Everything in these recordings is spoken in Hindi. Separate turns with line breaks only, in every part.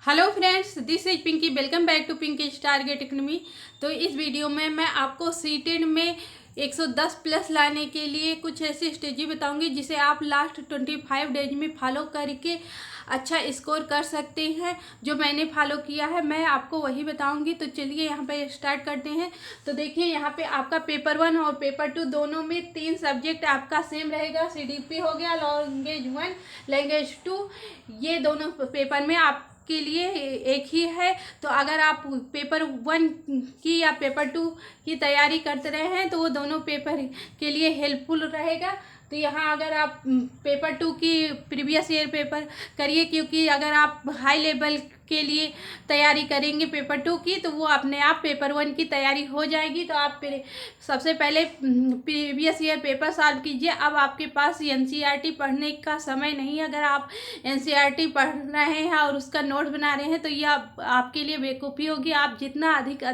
Hello friends, this is Pinky. Welcome back to Pinky target economy. तो इस वीडियो में मैं आपको सीटेट में 110 प्लस लाने के लिए कुछ ऐसी स्ट्रेटजी बताऊंगी जिसे आप लास्ट 25 डेज में फॉलो करके अच्छा स्कोर कर सकते हैं। जो मैंने फॉलो किया है मैं आपको वही बताऊंगी। तो चलिए यहाँ पे स्टार्ट करते हैं। तो देखिए यहाँ पे आपका पेपर 1 और पेपर 2 दोनों में 3 सब्जेक्ट आपका सेम रहेगा। सीडीपी हो गया, लैंग्वेज 1, लैंग्वेज 2, ये दोनों पेपर में आप के लिए एक ही है। तो अगर आप पेपर 1 की या पेपर 2 की तैयारी करते रहे हैं तो वो दोनों पेपर के लिए हेल्पफुल रहेगा। तो यहाँ अगर आप पेपर 2 की प्रीवियस ईयर पेपर करिए, क्योंकि अगर आप हाई लेवल के लिए तैयारी करेंगे पेपर 2 की तो वो अपने आप पेपर 1 की तैयारी हो जाएगी। तो आप सबसे पहले प्रीवियस ईयर पेपर सॉल्व कीजिए। अब आपके पास एनसीईआरटी पढ़ने का समय नहीं है। अगर आप एनसीईआरटी पढ़ रहे हैं और उसका नोट बना रहे हैं तो ये आपके लिए बेवकूफ़ी होगी। आप जितना अधिक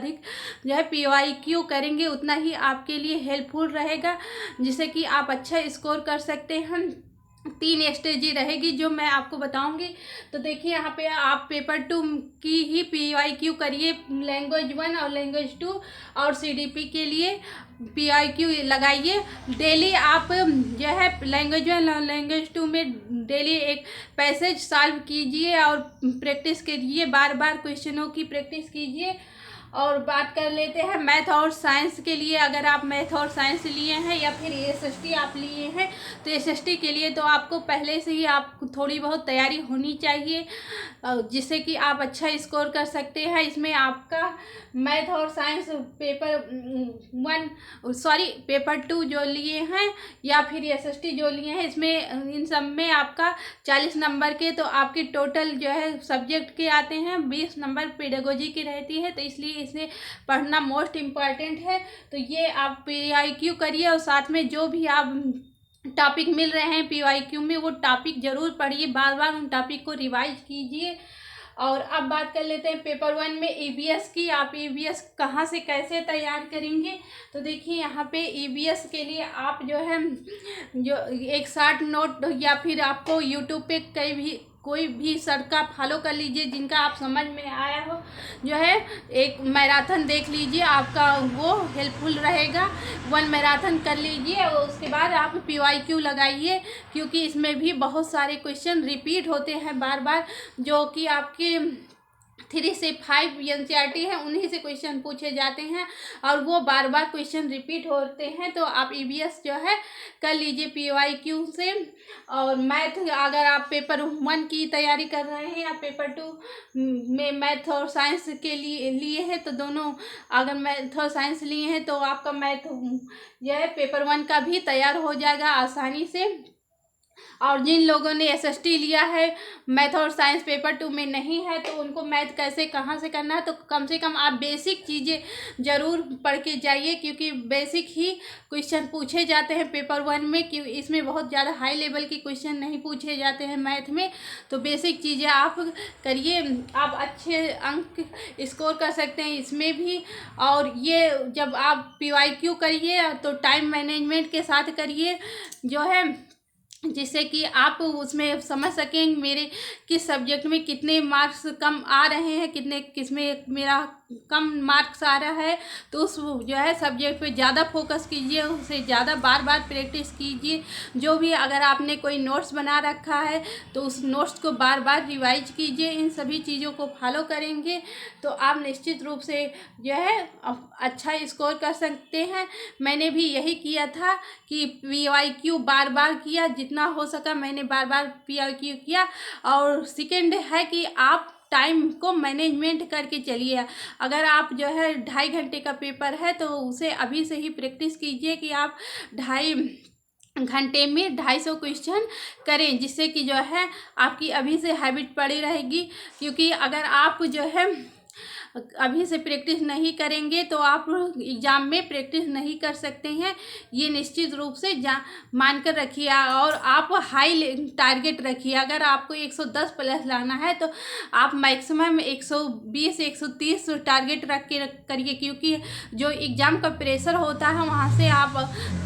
जो है पीवाईक्यू करेंगे उतना ही आपके लिए हेल्पफुल रहेगा, जिससे कि आप अच्छा स्कोर कर सकते हैं। 3 स्ट्रेटजी रहेगी जो मैं आपको बताऊंगी। तो देखिए यहाँ पे आप पेपर 2 की ही पीवाईक्यू करिए, लैंग्वेज 1 और लैंग्वेज 2, और सीडीपी के लिए पीवाईक्यू लगाइए। डेली आप जो है लैंग्वेज 1 और लैंग्वेज 2 में डेली एक पैसेज सॉल्व कीजिए और प्रैक्टिस कीजिए, बार बार क्वेश्चनों की प्रैक्टिस कीजिए। और बात कर लेते हैं मैथ और साइंस के लिए। अगर आप मैथ और साइंस लिए हैं या फिर एसएसटी आप लिए हैं तो एसएसटी के लिए तो आपको पहले से ही आप थोड़ी बहुत तैयारी होनी चाहिए, जिससे कि आप अच्छा स्कोर कर सकते हैं। इसमें आपका मैथ और साइंस पेपर 2 जो लिए हैं या फिर एसएसटी जो लिए हैं, इसमें इन सब में आपका 40 नंबर के तो आपकी टोटल जो है सब्जेक्ट के आते हैं, 20 नंबर पेडागोजी की रहती है। तो इसलिए इसे पढ़ना मोस्ट इम्पॉर्टेंट है। तो ये आप पीवाईक्यू करिए और साथ में जो भी आप टॉपिक मिल रहे हैं पीवाईक्यू में वो टॉपिक जरूर पढ़िए, बार बार उन टॉपिक को रिवाइज कीजिए। और अब बात कर लेते हैं पेपर 1 में ईवीएस की। आप ईवीएस कहाँ से कैसे तैयार करेंगे? तो देखिए यहाँ पे ईवीएस के लिए आप जो है जो एक शॉर्ट नोट या फिर आपको यूट्यूब पे कोई भी तरीका फॉलो कर लीजिए जिनका आप समझ में आया हो। जो है एक मैराथन देख लीजिए, आपका वो हेल्पफुल रहेगा। 1 मैराथन कर लीजिए और उसके बाद आप पीवाईक्यू लगाइए, क्योंकि इसमें भी बहुत सारे क्वेश्चन रिपीट होते हैं बार बार, जो कि आपके 3 से 5 एनसीईआरटी हैं उन्हीं से क्वेश्चन पूछे जाते हैं और वो बार बार क्वेश्चन रिपीट होते हैं। तो आप ईवीएस जो है कर लीजिए पीवाईक्यू से। और मैथ अगर आप पेपर 1 की तैयारी कर रहे हैं या पेपर 2 में मैथ और साइंस के लिए है तो दोनों, अगर मैथ और साइंस लिए हैं तो आपका मैथ जो है पेपर 1 का भी तैयार हो जाएगा आसानी से। और जिन लोगों ने एसएसटी लिया है मैथ और साइंस पेपर 2 में नहीं है तो उनको मैथ कैसे कहाँ से करना है, तो कम से कम आप बेसिक चीज़ें ज़रूर पढ़ के जाइए, क्योंकि बेसिक ही क्वेश्चन पूछे जाते हैं पेपर 1 में। क्यों इसमें बहुत ज़्यादा हाई लेवल के क्वेश्चन नहीं पूछे जाते हैं मैथ में। तो बेसिक चीज़ें आप करिए, आप अच्छे अंक स्कोर कर सकते हैं इसमें भी। और ये जब आप पीवाईक्यू करिए तो टाइम मैनेजमेंट के साथ करिए, जो है जिससे कि आप उसमें समझ सकें मेरे किस सब्जेक्ट में कितने मार्क्स कम आ रहे हैं, किस में मेरा कम मार्क्स आ रहा है। तो उस जो है सब्जेक्ट पे ज़्यादा फोकस कीजिए, उसे ज़्यादा बार बार प्रैक्टिस कीजिए। जो भी अगर आपने कोई नोट्स बना रखा है तो उस नोट्स को बार बार रिवाइज कीजिए। इन सभी चीज़ों को फॉलो करेंगे तो आप निश्चित रूप से जो है अच्छा स्कोर कर सकते हैं। मैंने भी यही किया था कि पीवाईक्यू बार बार किया, जितना हो सका मैंने बार बार पीवाईक्यू किया। और सेकेंड है कि आप टाइम को मैनेजमेंट करके चलिए। अगर आप जो है 2.5 घंटे का पेपर है तो उसे अभी से ही प्रैक्टिस कीजिए कि आप 2.5 घंटे में 250 क्वेश्चन करें, जिससे कि जो है आपकी अभी से हैबिट पड़ी रहेगी। क्योंकि अगर आप जो है अभी से प्रैक्टिस नहीं करेंगे तो आप एग्ज़ाम में प्रैक्टिस नहीं कर सकते हैं, ये निश्चित रूप से मान कर रखिए। और आप हाई टारगेट रखिए। अगर आपको 110 प्लस लाना है तो आप मैक्सिमम 120 130 टारगेट रख के करिए, क्योंकि जो एग्ज़ाम का प्रेशर होता है वहाँ से आप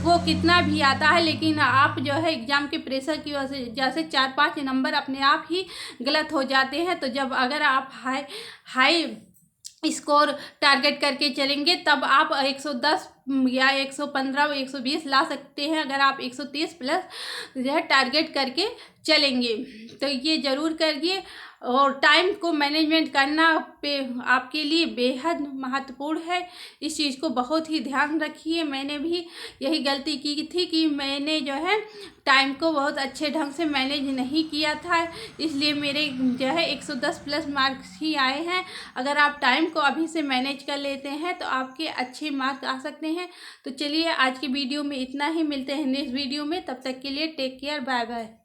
वो कितना भी आता है, लेकिन आप जो है एग्ज़ाम के प्रेशर की वजह से जैसे 4-5 नंबर अपने आप ही गलत हो जाते हैं। तो जब अगर आप हाई स्कोर टारगेट करके चलेंगे तब आप 110 या 115 120 ला सकते हैं, अगर आप 130 प्लस जो है टारगेट करके चलेंगे। तो ये ज़रूर करिए। और टाइम को मैनेजमेंट करना पे आपके लिए बेहद महत्वपूर्ण है, इस चीज़ को बहुत ही ध्यान रखिए। मैंने भी यही गलती की थी कि मैंने जो है टाइम को बहुत अच्छे ढंग से मैनेज नहीं किया था, इसलिए मेरे जो है 110 प्लस मार्क्स ही आए हैं। अगर आप टाइम को अभी से मैनेज कर लेते हैं तो आपके अच्छे मार्क्स आ सकते हैं। तो चलिए आज की वीडियो में इतना ही, मिलते हैं नेक्स्ट वीडियो में, तब तक के लिए टेक केयर, बाय बाय।